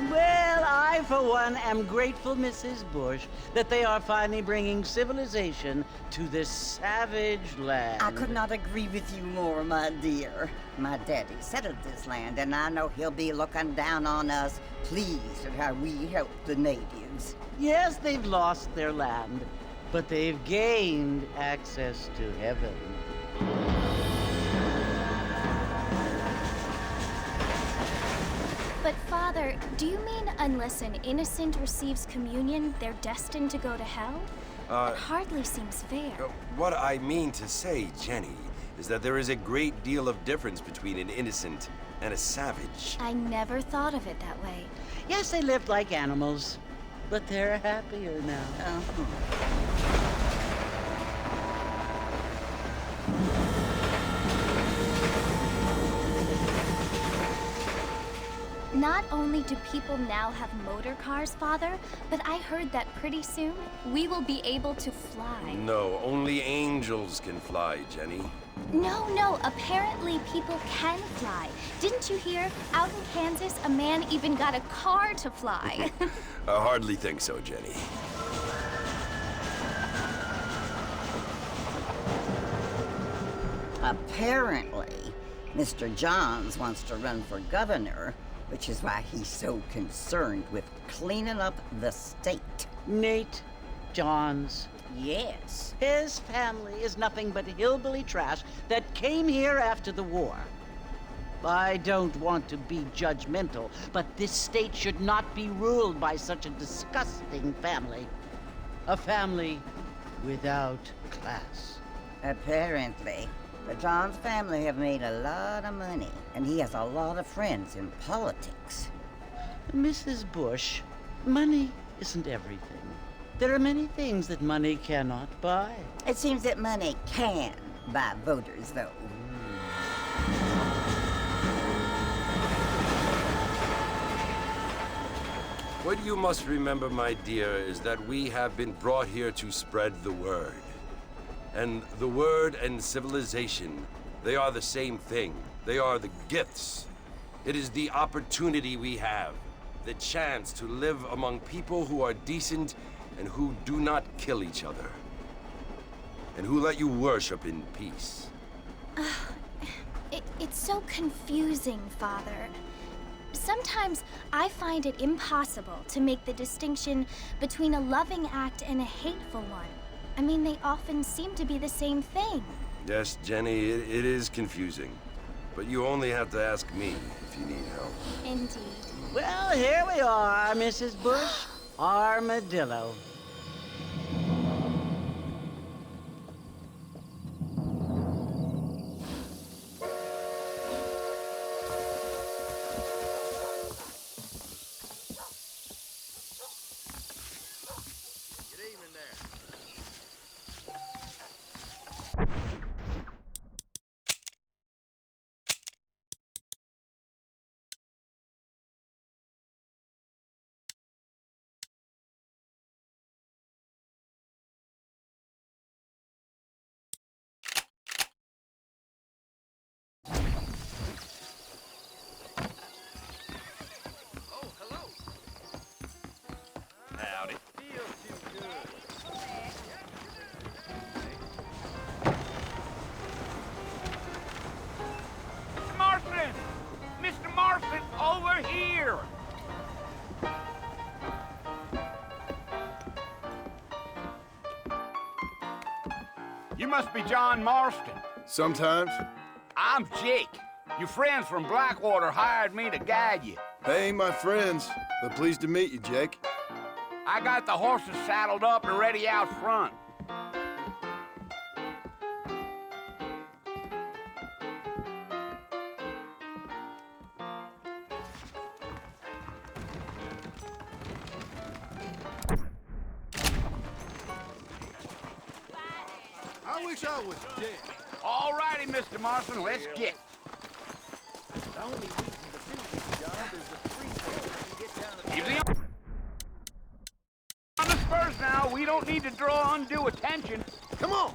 Well, I, for one, am grateful, Mrs. Bush, that they are finally bringing civilization to this savage land. I could not agree with you more, my dear. My daddy settled this land, and I know he'll be looking down on us, pleased at how we helped the natives. Yes, they've lost their land, but they've gained access to heaven. But Father, do you mean unless an innocent receives communion, they're destined to go to hell? That hardly seems fair. What I mean to say, Jenny, is that there is a great deal of difference between an innocent and a savage. I never thought of it that way. Yes, they lived like animals, but they're happier now. Not only do people now have motor cars, Father, but I heard that pretty soon we will be able to fly. No, only angels can fly, Jenny. No, apparently people can fly. Didn't you hear? Out in Kansas, a man even got a car to fly. I hardly think so, Jenny. Apparently, Mr. Johns wants to run for governor, which is why he's so concerned with cleaning up the state. Nate Johns. Yes. His family is nothing but hillbilly trash that came here after the war. I don't want to be judgmental, but this state should not be ruled by such a disgusting family. A family without class. Apparently. The Johns family have made a lot of money, and he has a lot of friends in politics. Mrs. Bush, money isn't everything. There are many things that money cannot buy. It seems that money can buy voters, though. What you must remember, my dear, is that we have been brought here to spread the word. And the word and civilization, they are the same thing. They are the gifts. It is the opportunity we have, the chance to live among people who are decent and who do not kill each other, and who let you worship in peace. It's so confusing, Father. Sometimes I find it impossible to make the distinction between a loving act and a hateful one. I mean, they often seem to be the same thing. Yes, Jenny, it is confusing. But you only have to ask me if you need help. Indeed. Well, here we are, Mrs. Bush. Armadillo. Howdy. Mr. Marston! Mr. Marston, over here! You must be John Marston. Sometimes. I'm Jake. Your friends from Blackwater hired me to guide you. They ain't my friends, but pleased to meet you, Jake. I got the horses saddled up and ready out front. I wish I was dead. All righty, Mr. Marston, let's get. Easy on the spurs now. We don't need to draw undue attention. Come on!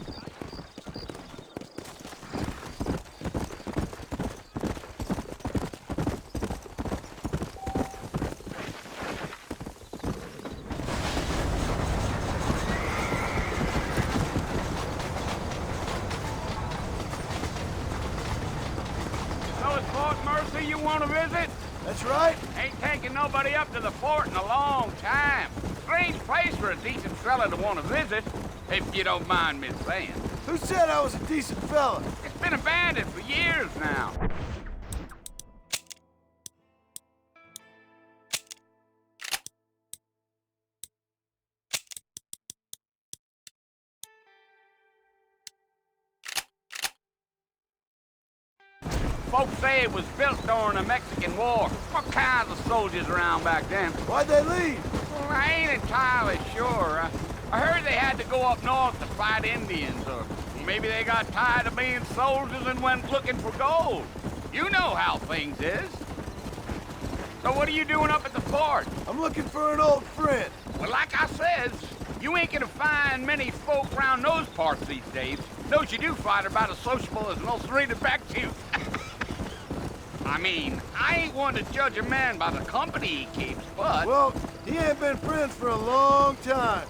So it's Fort Mercy you want to visit? That's right. Ain't taking nobody up to the fort in a long time. Strange place for a decent fella to want to visit, if you don't mind me saying. Who said I was a decent fella? It's been abandoned for years now. Folks say it was built during the Mexican War. What kinds of soldiers around back then? Why'd they leave? Well, I ain't entirely sure. I heard they had to go up north to fight Indians, or maybe they got tired of being soldiers and went looking for gold. You know how things is. So what are you doing up at the fort? I'm looking for an old friend. Well, like I says, you ain't gonna find many folk around those parts these days. Those you do find are about as sociable as an ulcerated back tooth. I mean, I ain't one to judge a man by the company he keeps, but... Well, he ain't been friends for a long time.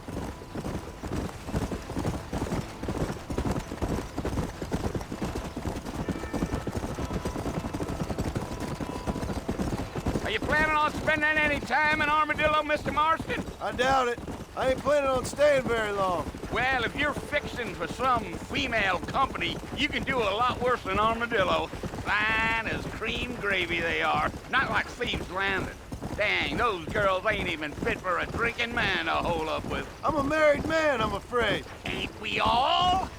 Are you planning on spending any time in Armadillo, Mr. Marston? I doubt it. I ain't planning on staying very long. Well, if you're fixing for some female company, you can do a lot worse than Armadillo. Fine as cream gravy they are, not like Thieves' Landing. Dang, those girls ain't even fit for a drinking man to hole up with. I'm a married man, I'm afraid. Ain't we all?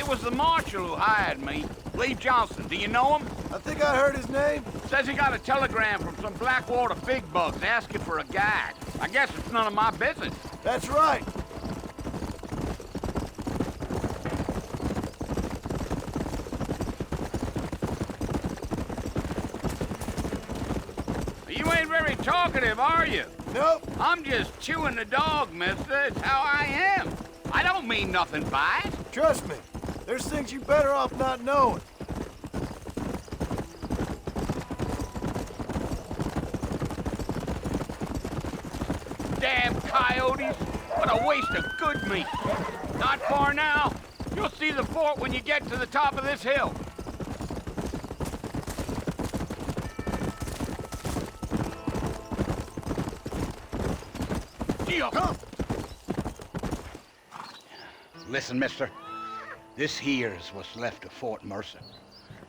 was the marshal who hired me. Lee Johnson. Do you know him? I think I heard his name. Says he got a telegram from some Blackwater big bugs asking for a guide. I guess it's none of my business. That's right. You ain't very talkative, are you? Nope. I'm just chewing the dog, mister. It's how I am. I don't mean nothing by it. Trust me. There's things you better off not knowing. Damn coyotes. What a waste of good meat. Not far now. You'll see the fort when you get to the top of this hill. Come. Listen, mister. This here is what's left of Fort Mercer.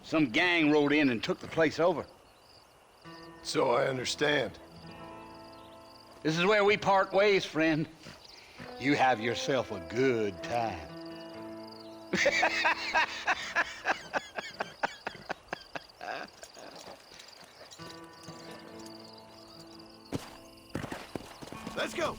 Some gang rode in and took the place over. So I understand. This is where we part ways, friend. You have yourself a good time. Let's go.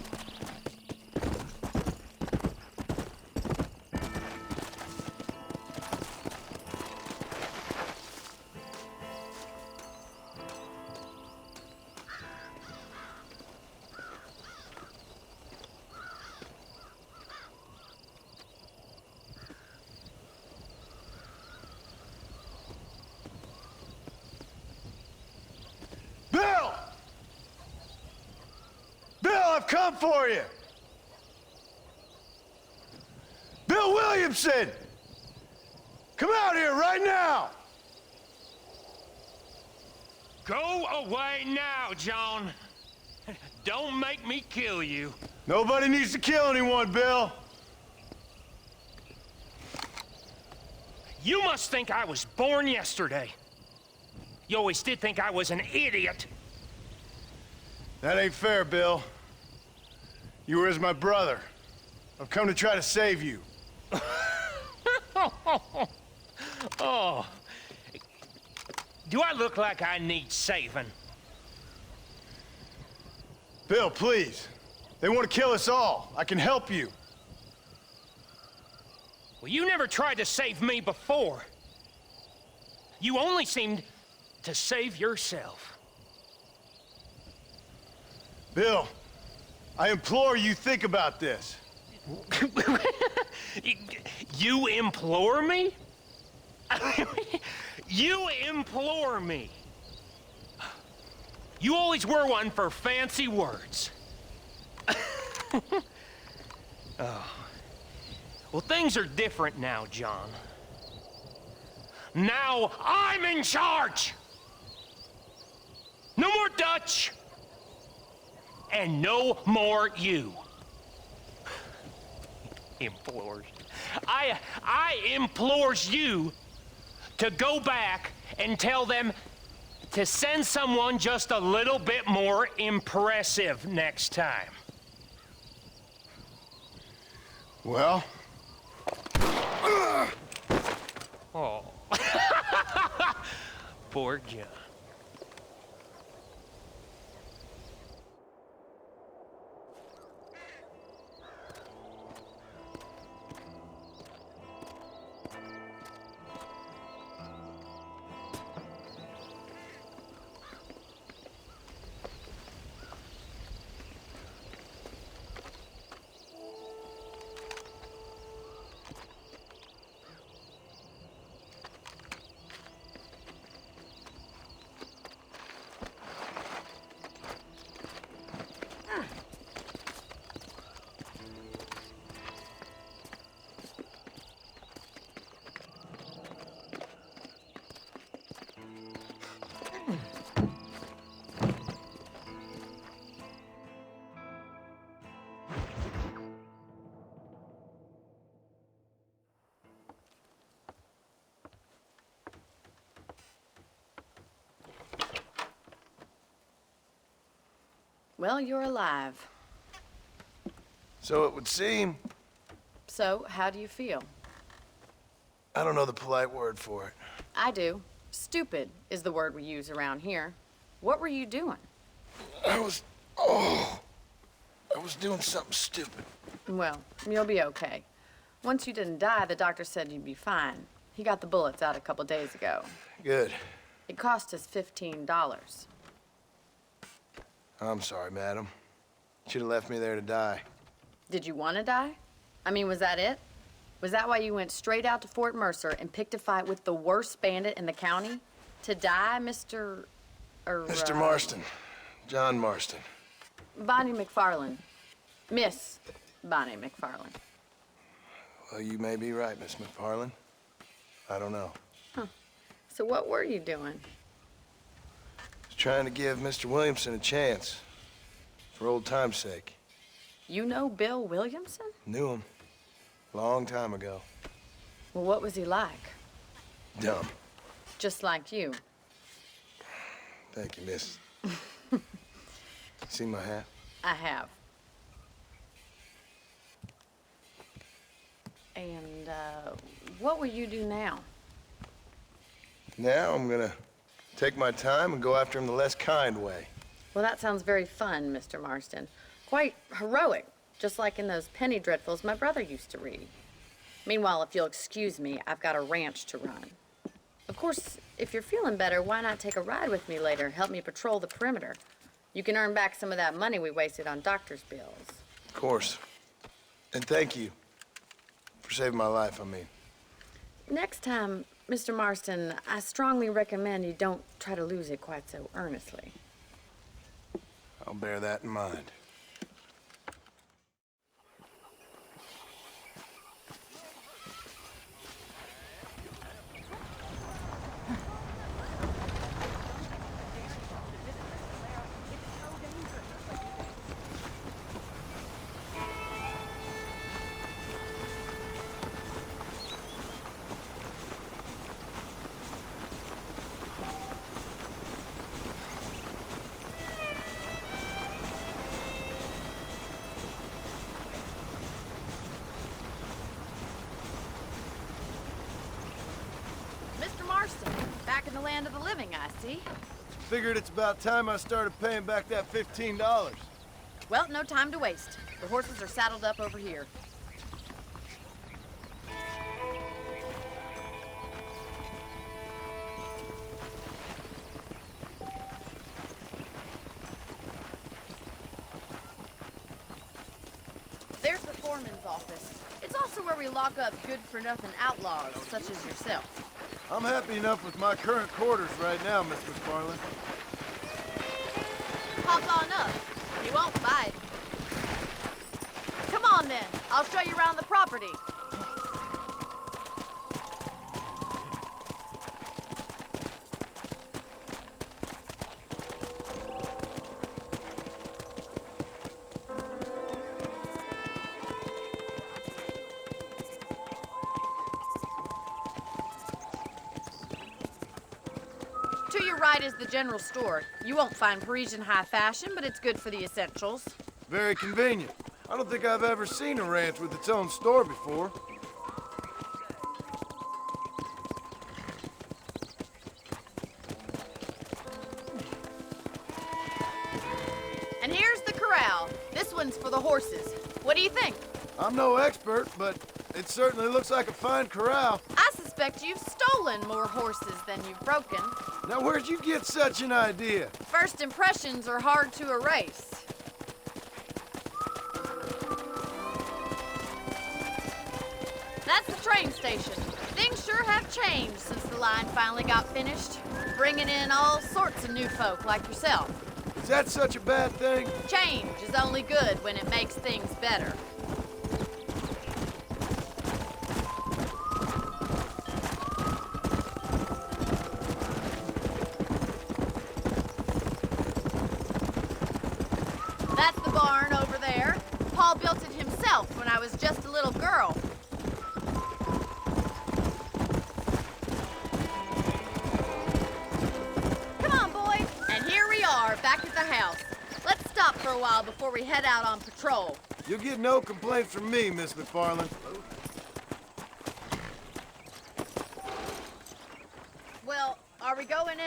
Bill! Bill, I've come for you! Bill Williamson! Come out here right now! Go away now, John. Don't make me kill you. Nobody needs to kill anyone, Bill. You must think I was born yesterday. You always did think I was an idiot. That ain't fair, Bill. You were as my brother. I've come to try to save you. Oh. Do I look like I need saving? Bill, please. They want to kill us all. I can help you. Well, you never tried to save me before. You only seemed to save yourself. Bill, I implore you think about this. You implore me? You implore me. You always were one for fancy words. Oh. Well, things are different now, John. Now I'm in charge! No more Dutch! And no more you. Implores. I implores you to go back and tell them to send someone just a little bit more impressive next time. Well? Oh. Poor John. Well, you're alive. So it would seem. So, how do you feel? I don't know the polite word for it. I do. Stupid is the word we use around here. What were you doing? I was doing something stupid. Well, you'll be okay. Once you didn't die, the doctor said you'd be fine. He got the bullets out a couple days ago. Good. It cost us $15. I'm sorry, madam. Should have left me there to die. Did you want to die? I mean, was that it? Was that why you went straight out to Fort Mercer and picked a fight with the worst bandit in the county? To die, Mr. Mr. Marston. John Marston. Bonnie McFarland. Miss Bonnie McFarland. Well, you may be right, Miss McFarland. I don't know. So what were you doing? Was trying to give Mr. Williamson a chance. For old time's sake. You know Bill Williamson? Knew him. Long time ago. Well, what was he like? Dumb. Just like you. Thank you, miss. See my hat? I have. And, what will you do now? Now I'm gonna take my time and go after him the less kind way. Well, that sounds very fun, Mr. Marston. Quite heroic, just like in those penny dreadfuls my brother used to read. Meanwhile, if you'll excuse me, I've got a ranch to run. Of course, if you're feeling better, why not take a ride with me later? Help me patrol the perimeter. You can earn back some of that money we wasted on doctor's bills. Of course. And thank you for saving my life, I mean. Next time, Mr. Marston, I strongly recommend you don't try to lose it quite so earnestly. I'll bear that in mind. Mr. Marston, back in the land of the living, I see. Figured it's about time I started paying back that $15. Well, no time to waste. The horses are saddled up over here. There's the foreman's office. It's also where we lock up good-for-nothing outlaws, such as yourself. I'm happy enough with my current quarters right now, Miss McFarland. Hop on up. You won't bite. Come on, then. I'll show you around the property. To your right is the general store. You won't find Parisian high fashion, but it's good for the essentials. Very convenient. I don't think I've ever seen a ranch with its own store before. And here's the corral. This one's for the horses. What do you think? I'm no expert, but it certainly looks like a fine corral. I suspect you've stolen more horses than you've broken. Now, where'd you get such an idea? First impressions are hard to erase. That's the train station. Things sure have changed since the line finally got finished, bringing in all sorts of new folk like yourself. Is that such a bad thing? Change is only good when it makes things better. That's the barn over there. Paul built it himself when I was just a little girl. Come on, boys. And here we are, back at the house. Let's stop for a while before we head out on patrol. You'll get no complaints from me, Miss McFarland.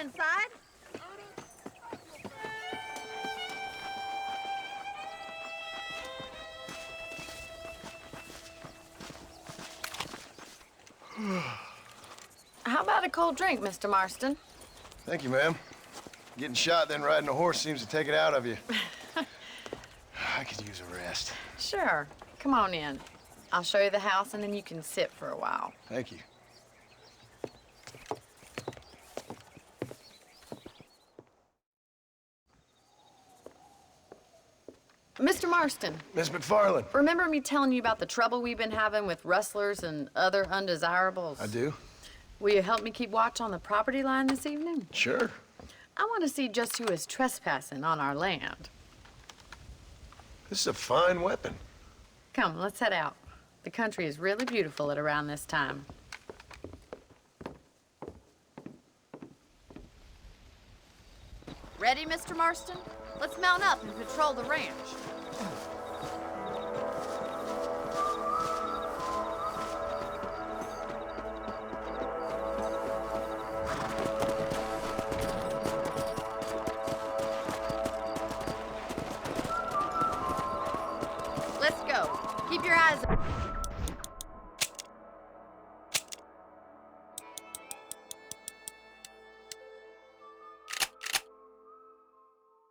inside. How about a cold drink, Mr. Marston? Thank you, ma'am. Getting shot, then riding a horse seems to take it out of you. I could use a rest. Sure. Come on in. I'll show you the house, and then you can sit for a while. Thank you. Mr. Marston, Miss McFarland. remember me telling you about the trouble we've been having with rustlers and other undesirables? I do. Will you help me keep watch on the property line this evening? Sure. I want to see just who is trespassing on our land. This is a fine weapon. Come, let's head out. The country is really beautiful at around this time. Ready, Mr. Marston? Let's mount up and patrol the ranch. Let's go. Keep your eyes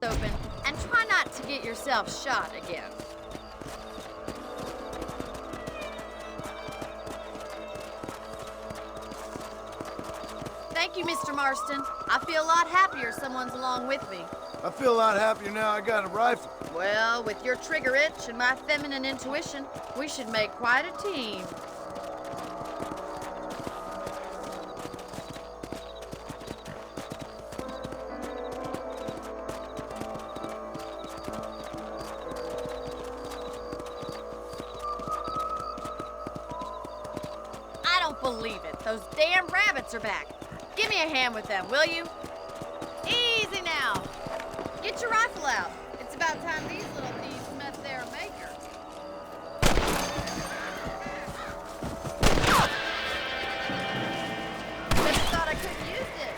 open and try not to get yourself shot again. Thank you, Mr. Marston. I feel a lot happier someone's along with me. I feel a lot happier now I got a rifle. Well, with your trigger itch and my feminine intuition, we should make quite a team. I don't believe it. Those damn rabbits are back. Give me a hand with them, will you? Easy now. Get your rifle out. It's about time these little thieves met their maker. Just thought I couldn't use it.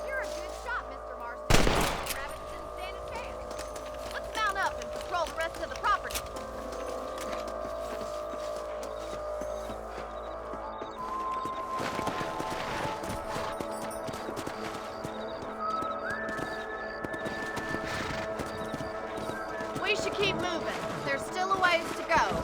You're a good shot, Mr. Marston. Rabbits didn't stand a chance. Let's mount up and patrol the rest of the property. We should keep moving. There's still a ways to go.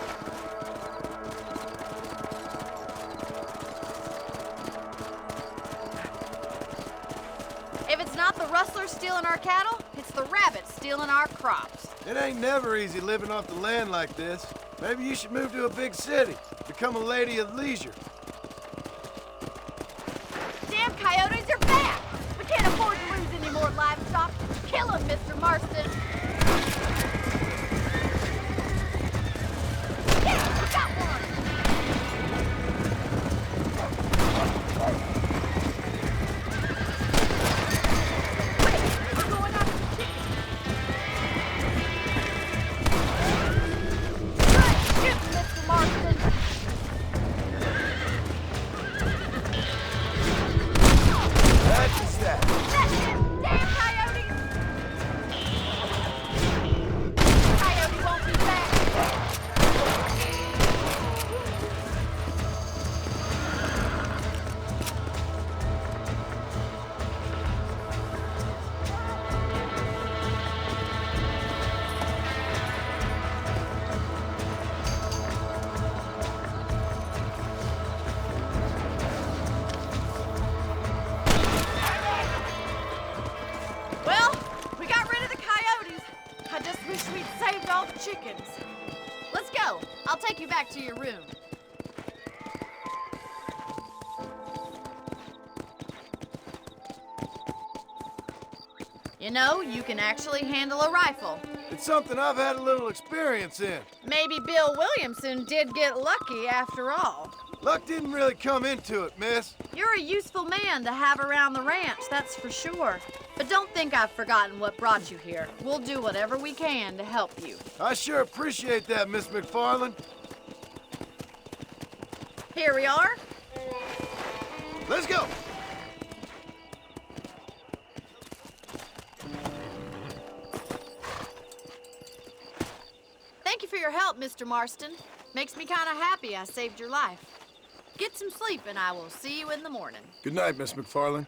If it's not the rustlers stealing our cattle, it's the rabbits stealing our crops. It ain't never easy living off the land like this. Maybe you should move to a big city. Become a lady of leisure. Damn coyotes are back! We can't afford to lose any more livestock. Kill them, Mr. Marston. Yeah, we got one! Wait, we're going after the chicken. Good shooting, Mr. Marston. That's just that. That's it! Damn coyotes! Coyote won't be back. Well, we got rid of the coyotes. I just wish we'd saved all the chickens. Let's go. I'll take you back to your room. You know, you can actually handle a rifle. It's something I've had a little experience in. Maybe Bill Williamson did get lucky after all. Luck didn't really come into it, miss. You're a useful man to have around the ranch, that's for sure. But don't think I've forgotten what brought you here. We'll do whatever we can to help you. I sure appreciate that, Miss McFarland. Here we are. Let's go! Thank you for your help, Mr. Marston. Makes me kind of happy I saved your life. Get some sleep, and I will see you in the morning. Good night, Miss McFarlane.